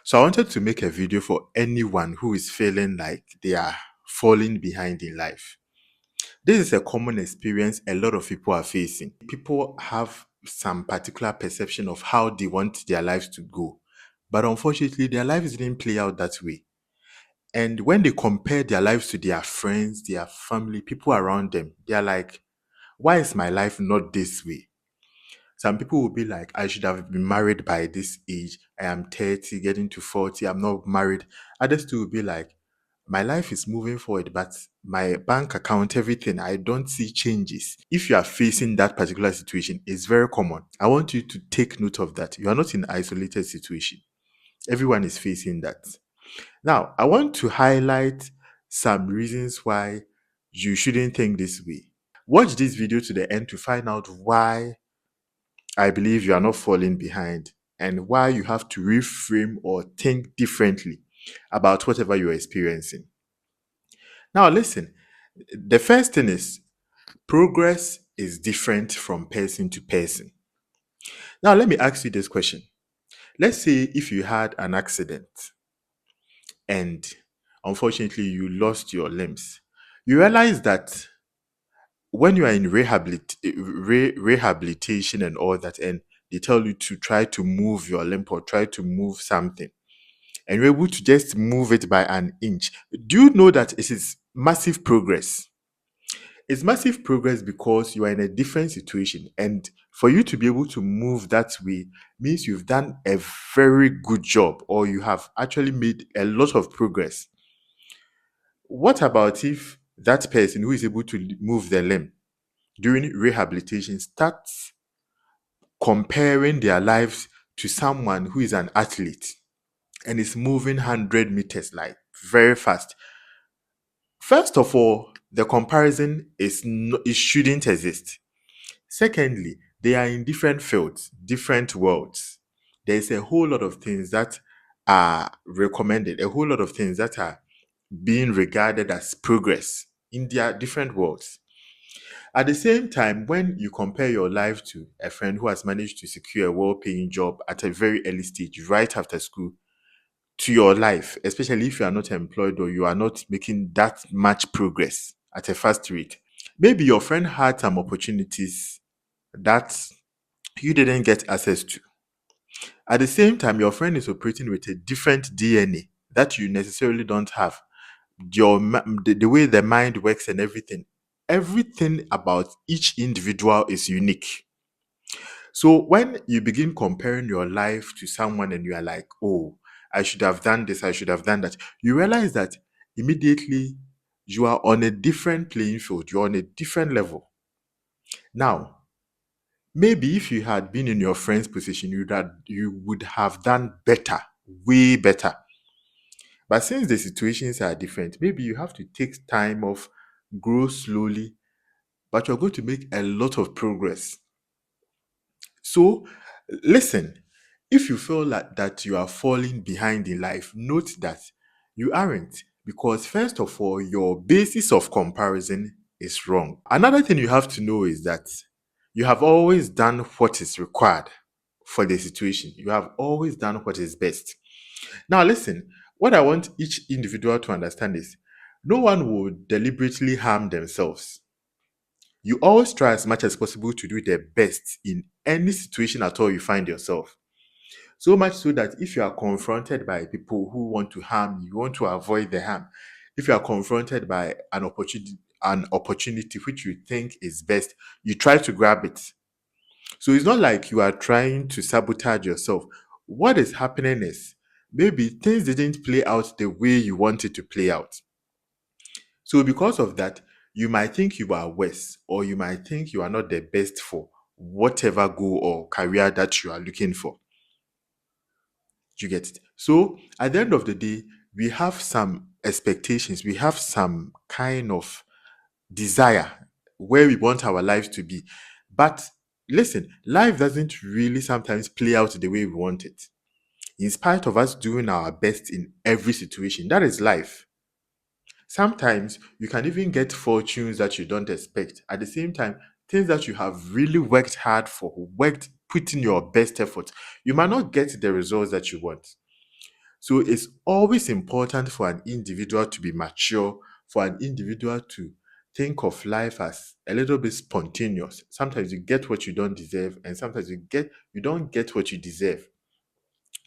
So I wanted to make a video for anyone who is feeling like they are falling behind in life. This is a common experience a lot of people are facing. People have some particular perception of how they want their lives to go. But unfortunately, their lives didn't play out that way. And when they compare their lives to their friends, their family, people around them, they're like, why is my life not this way? Some people will be like, I should have been married by this age. I am 30, getting to 40. I'm not married. Others too will be like, my life is moving forward, but my bank account, everything, I don't see changes. If you are facing that particular situation, it's very common. I want you to take note of that. You are not in an isolated situation. Everyone is facing that. Now, I want to highlight some reasons why you shouldn't think this way. Watch this video to the end to find out why I believe you are not falling behind and why you have to reframe or think differently about whatever you're experiencing. Now, listen, the first thing is progress is different from person to person. Now, let me ask you this question. Let's say if you had an accident and unfortunately you lost your limbs, you realize that when you are in rehabilitation and all that, and they tell you to try to move your limb or try to move something, and you're able to just move it by an inch, do you know that it is massive progress? It's massive progress because you are in a different situation, and for you to be able to move that way means you've done a very good job or you have actually made a lot of progress. What about if that person who is able to move their limb during rehabilitation starts comparing their lives to someone who is an athlete and is moving 100 meters like very fast? First of all, the comparison is no, it shouldn't exist. Secondly, they are in different fields, different worlds. There's a whole lot of things that are recommended, a whole lot of things that are being regarded as progress in their different worlds. At the same time, when you compare your life to a friend who has managed to secure a well paying job at a very early stage, right after school, to your life, especially if you are not employed or you are not making that much progress at a fast rate, maybe your friend had some opportunities that you didn't get access to. At the same time, your friend is operating with a different DNA that you necessarily don't have. The way the mind works and everything about each individual is unique. So when you begin comparing your life to someone and you are like, oh, I should have done this, I should have done that, you realize that immediately you are on a different playing field, you're on a different level. Now, maybe if you had been in your friend's position, you would have done better, way better. But since the situations are different, maybe you have to take time off, grow slowly, but you're going to make a lot of progress. So, listen, if you feel like that you are falling behind in life, note that you aren't. Because, first of all, your basis of comparison is wrong. Another thing you have to know is that you have always done what is required for the situation. You have always done what is best. Now, listen, what I want each individual to understand is no one will deliberately harm themselves. You always try as much as possible to do the best in any situation at all you find yourself. So much so that if you are confronted by people who want to harm you, you want to avoid the harm. If you are confronted by an opportunity which you think is best, you try to grab it. So it's not like you are trying to sabotage yourself. What is happening is maybe things didn't play out the way you wanted to play out. So because of that, you might think you are worse, or you might think you are not the best for whatever goal or career that you are looking for. You get it? So at the end of the day, we have some expectations, we have some kind of desire where we want our lives to be. But listen, life doesn't really sometimes play out the way we want it. In spite of us doing our best in every situation, that is life. Sometimes you can even get fortunes that you don't expect. At the same time, things that you have really worked hard for, put in your best effort, you might not get the results that you want. So it's always important for an individual to be mature, for an individual to think of life as a little bit spontaneous. Sometimes you get what you don't deserve, and sometimes you don't get what you deserve.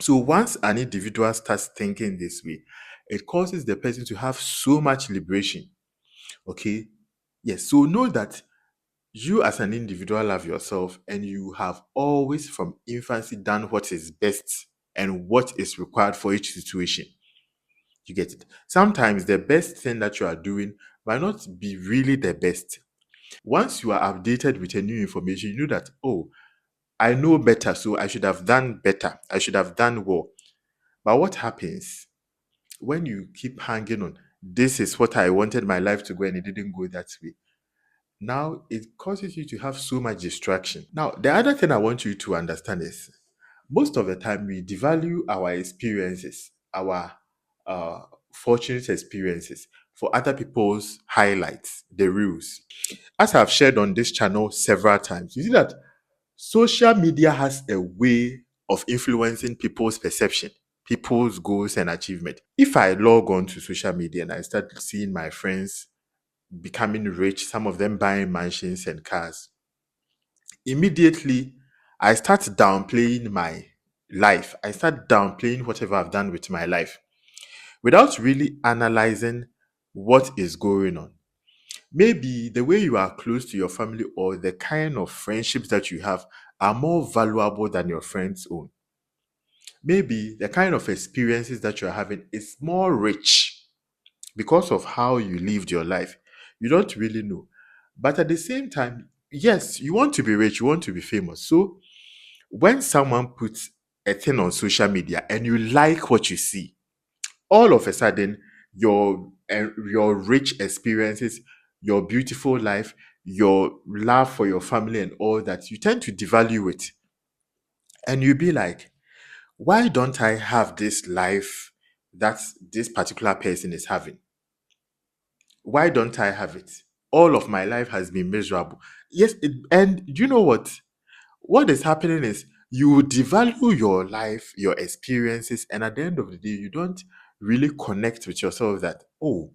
So once an individual starts thinking this way, it causes the person to have so much liberation. Okay. Yes. So know that you as an individual love yourself, and you have always from infancy done what is best and what is required for each situation. You get it? Sometimes the best thing that you are doing might not be really the best. Once you are updated with a new information, you know that, oh, I know better, so I should have done better. I should have done well. But what happens when you keep hanging on, this is what I wanted my life to go and it didn't go that way? Now it causes you to have so much distraction. Now, the other thing I want you to understand is most of the time we devalue our experiences, our uh, fortunate experiences for other people's highlights, the reels. As I've shared on this channel several times, you see that social media has a way of influencing people's perception, people's goals and achievement. If I log on to social media and I start seeing my friends becoming rich, some of them buying mansions and cars, immediately I start downplaying my life. I start downplaying whatever I've done with my life without really analyzing what is going on. Maybe the way you are close to your family or the kind of friendships that you have are more valuable than your friends' own. Maybe the kind of experiences that you're having is more rich because of how you lived your life. You don't really know. But at the same time, yes, you want to be rich, you want to be famous. So when someone puts a thing on social media and you like what you see, all of a sudden your rich experiences, your beautiful life, your love for your family and all that, you tend to devalue it. And you be like, why don't I have this life that this particular person is having? Why don't I have it? All of my life has been miserable. Yes, and you know what is happening is you devalue your life, your experiences, and at the end of the day, you don't really connect with yourself that, oh,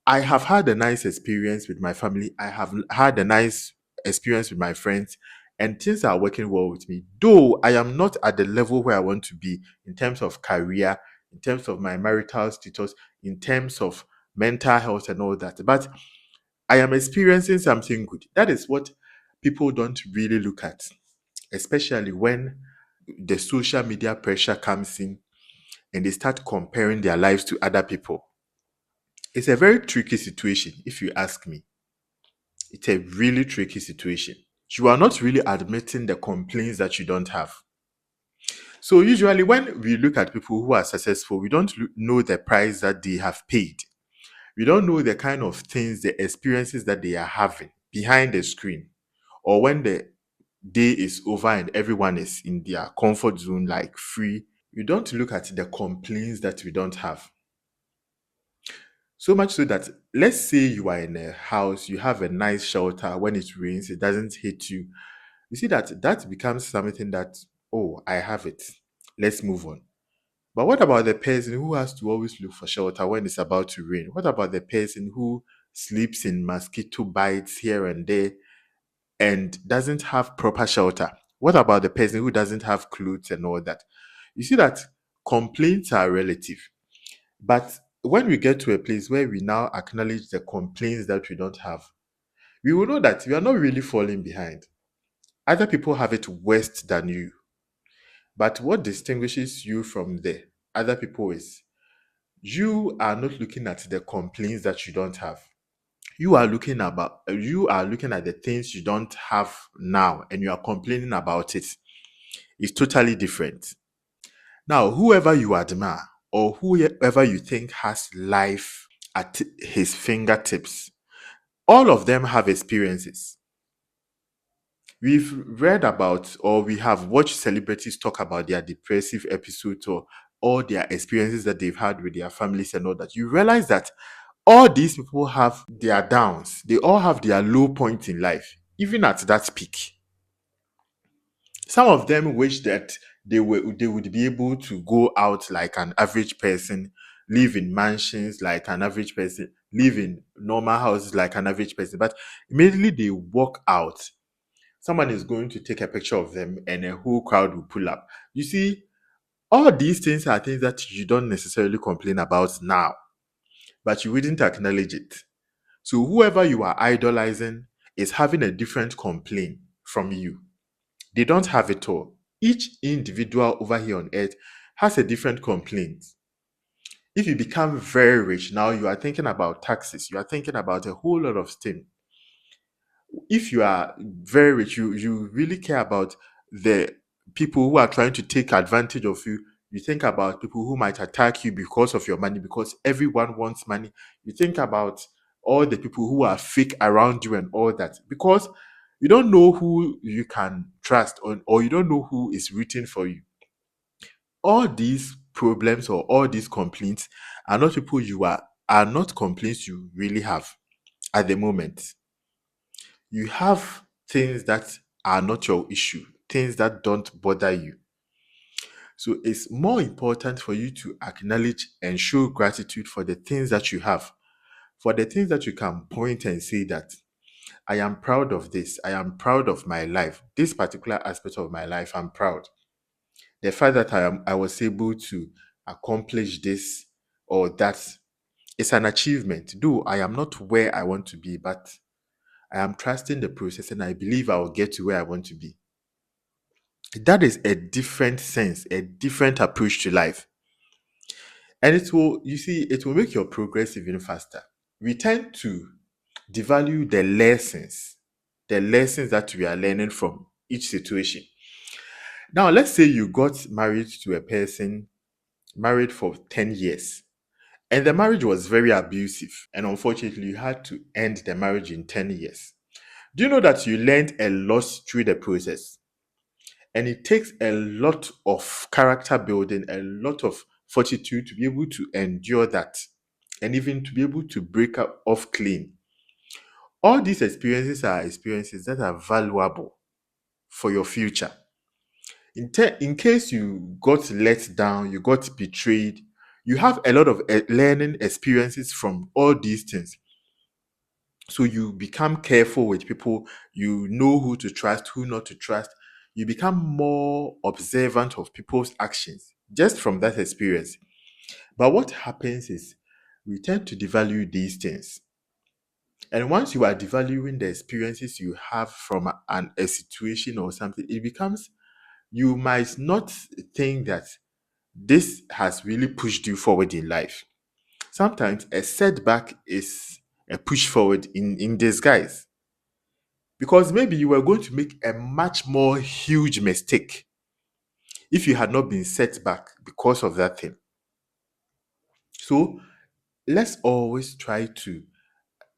I have had a nice experience with my family. I have had a nice experience with my friends, and things are working well with me. Though I am not at the level where I want to be in terms of career, in terms of my marital status, in terms of mental health and all that. But I am experiencing something good. That is what people don't really look at, especially when the social media pressure comes in and they start comparing their lives to other people. It's a very tricky situation, if you ask me. It's a really tricky situation. You are not really admitting the complaints that you don't have. So, usually, when we look at people who are successful, we don't know the price that they have paid. We don't know the kind of things, the experiences that they are having behind the screen, or when the day is over and everyone is in their comfort zone, like free. We don't look at the complaints that we don't have. So much so that, let's say you are in a house, you have a nice shelter. When it rains, it doesn't hit you. You see that becomes something that, oh, I have it. Let's move on. But what about the person who has to always look for shelter when it's about to rain? What about the person who sleeps in mosquito bites here and there and doesn't have proper shelter? What about the person who doesn't have clothes and all that? You see that complaints are relative. But when we get to a place where we now acknowledge the complaints that we don't have, we will know that we are not really falling behind. Other people have it worse than you. But what distinguishes you from the other people is you are not looking at the complaints that you don't have. You are looking at the things you don't have now and you are complaining about it. It's totally different. Now, whoever you admire or whoever you think has life at his fingertips, all of them have experiences. We've read about or we have watched celebrities talk about their depressive episodes or all their experiences that they've had with their families and all that. You realize that all these people have their downs, they all have their low points in life, even at that peak. Some of them wish that they would be able to go out like an average person, live in mansions like an average person, live in normal houses like an average person. But immediately they walk out, someone is going to take a picture of them and a whole crowd will pull up. You see, all these things are things that you don't necessarily complain about now, but you wouldn't acknowledge it. So whoever you are idolizing is having a different complaint from you. They don't have it all. Each individual over here on earth has a different complaint. If you become very rich, now you are thinking about taxes, you are thinking about a whole lot of things. If you are very rich, you really care about the people who are trying to take advantage of you. You think about people who might attack you because of your money, because everyone wants money. You think about all the people who are fake around you and all that, because you don't know who you can trust, or you don't know who is rooting for you. All these problems or all these complaints are not people you are not complaints you really have at the moment. You have things that are not your issue, things that don't bother you. So it's more important for you to acknowledge and show gratitude for the things that you have, for the things that you can point and say that I am proud of this, I am proud of my life, this particular aspect of my life, I'm proud. The fact that I was able to accomplish this or that is an achievement. Though I am not where I want to be, but I am trusting the process and I believe I will get to where I want to be. That is a different sense, a different approach to life. And it will, you see, it will make your progress even faster. We tend to devalue the lessons that we are learning from each situation. Now, let's say you got married to a person, married for 10 years, and the marriage was very abusive. And unfortunately, you had to end the marriage in 10 years. Do you know that you learned a lot through the process? And it takes a lot of character building, a lot of fortitude to be able to endure that, and even to be able to break up off clean. All these experiences are experiences that are valuable for your future. In case you got let down, you got betrayed, you have a lot of learning experiences from all these things. So you become careful with people, you know who to trust, who not to trust. You become more observant of people's actions just from that experience. But what happens is we tend to devalue these things. And once you are devaluing the experiences you have from a situation or something, it becomes, you might not think that this has really pushed you forward in life. Sometimes a setback is a push forward in disguise. Because maybe you were going to make a much more huge mistake if you had not been set back because of that thing. So let's always try to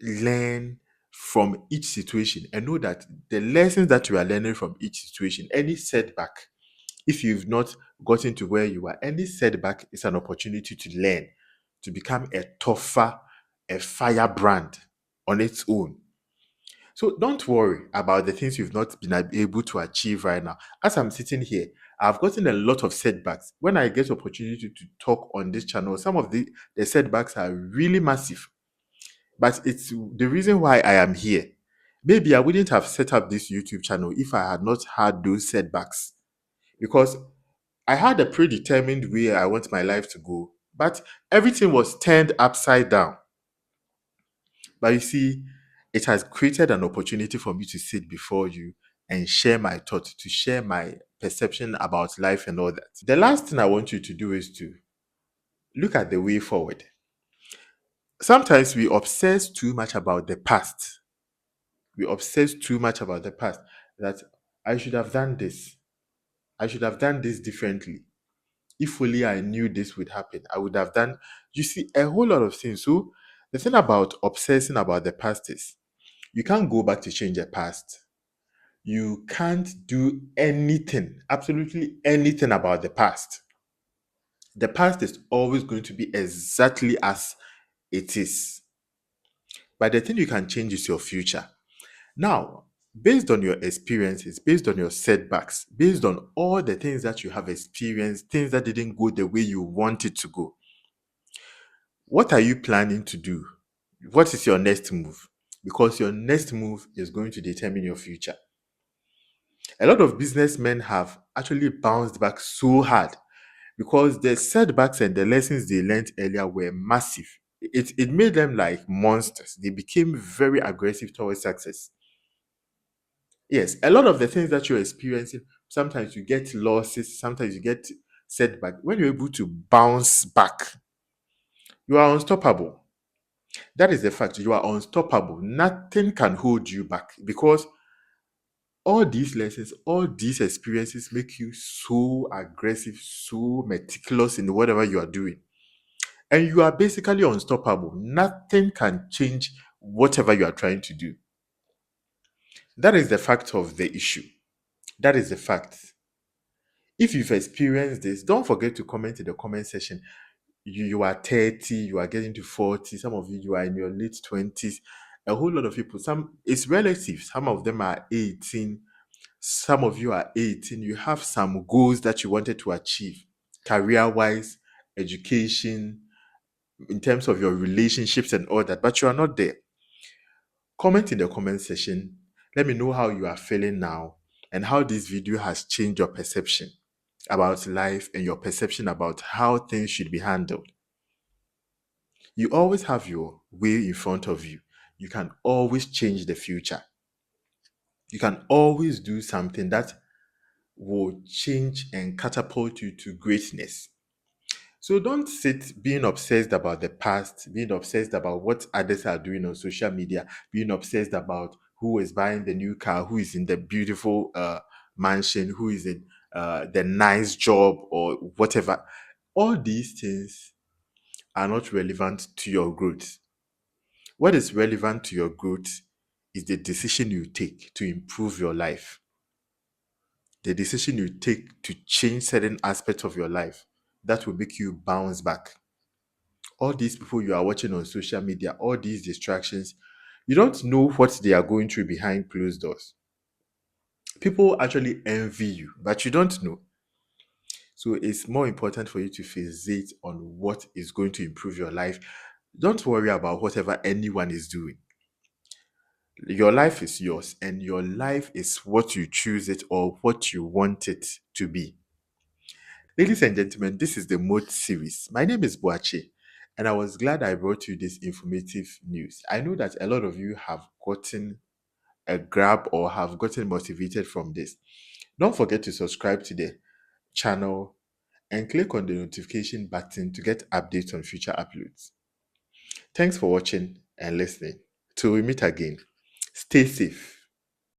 learn from each situation and know that the lessons that you are learning from each situation, any setback, if you've not gotten to where you are, any setback is an opportunity to learn, to become a tougher, a firebrand on its own. So don't worry about the things you've not been able to achieve right now. As I'm sitting here, I've gotten a lot of setbacks. When I get opportunity to talk on this channel, some of the setbacks are really massive. But it's the reason why I am here. Maybe I wouldn't have set up this YouTube channel if I had not had those setbacks. Because I had a predetermined way I want my life to go, but everything was turned upside down. But you see, it has created an opportunity for me to sit before you and share my thoughts, to share my perception about life and all that. The last thing I want you to do is to look at the way forward. Sometimes we obsess too much about the past. We obsess too much about the past, that I should have done this. I should have done this differently. If only I knew this would happen, I would have done. You see, a whole lot of things. So the thing about obsessing about the past is you can't go back to change the past. You can't do anything, absolutely anything about the past. The past is always going to be exactly as it is. But the thing you can change is your future. Now, Based on your experiences, based on your setbacks, based on all the things that you have experienced, things that didn't go the way you want it to go, what are you planning to do? What is your next move? Because your next move is going to determine your future. A lot of businessmen have actually bounced back so hard because the setbacks and the lessons they learned earlier were massive. It made them like monsters. They became very aggressive towards success. Yes, a lot of the things that you're experiencing, sometimes you get losses, sometimes you get setback. When you're able to bounce back, you are unstoppable. That is the fact. You are unstoppable. Nothing can hold you back because all these lessons, all these experiences make you so aggressive, so meticulous in whatever you are doing. And you are basically unstoppable. Nothing can change whatever you are trying to do. That is the fact of the issue. That is the fact. If you've experienced this, don't forget to comment in the comment section. You are 30, you are getting to 40, some of you are in your late 20s. A whole lot of people, some it's relative. Some of them are 18, some of you are 18. You have some goals that you wanted to achieve, career-wise, education, in terms of your relationships and all that, but you are not there. Comment in the comment section. Let me know how you are feeling now and how this video has changed your perception about life and your perception about how things should be handled. You always have your way in front of you. You can always change the future. You can always do something that will change and catapult you to greatness. So don't sit being obsessed about the past, being obsessed about what others are doing on social media, being obsessed about who is buying the new car, who is in the beautiful mansion, who is in the nice job or whatever. All these things are not relevant to your growth. What is relevant to your growth is the decision you take to improve your life, the decision you take to change certain aspects of your life that will make you bounce back. All these people you are watching on social media, all these distractions, you don't know what they are going through behind closed doors. People actually envy you, but you don't know. So it's more important for you to fixate on what is going to improve your life. Don't worry about whatever anyone is doing. Your life is yours, and your life is what you choose it or what you want it to be. Ladies and gentlemen, this is the Mode series. My name is Boache, and I was glad I brought you this informative news. I know that a lot of you have gotten a grab or have gotten motivated from this. Don't forget to subscribe to the channel and click on the notification button to get updates on future uploads. Thanks for watching and listening. Till we meet again, stay safe.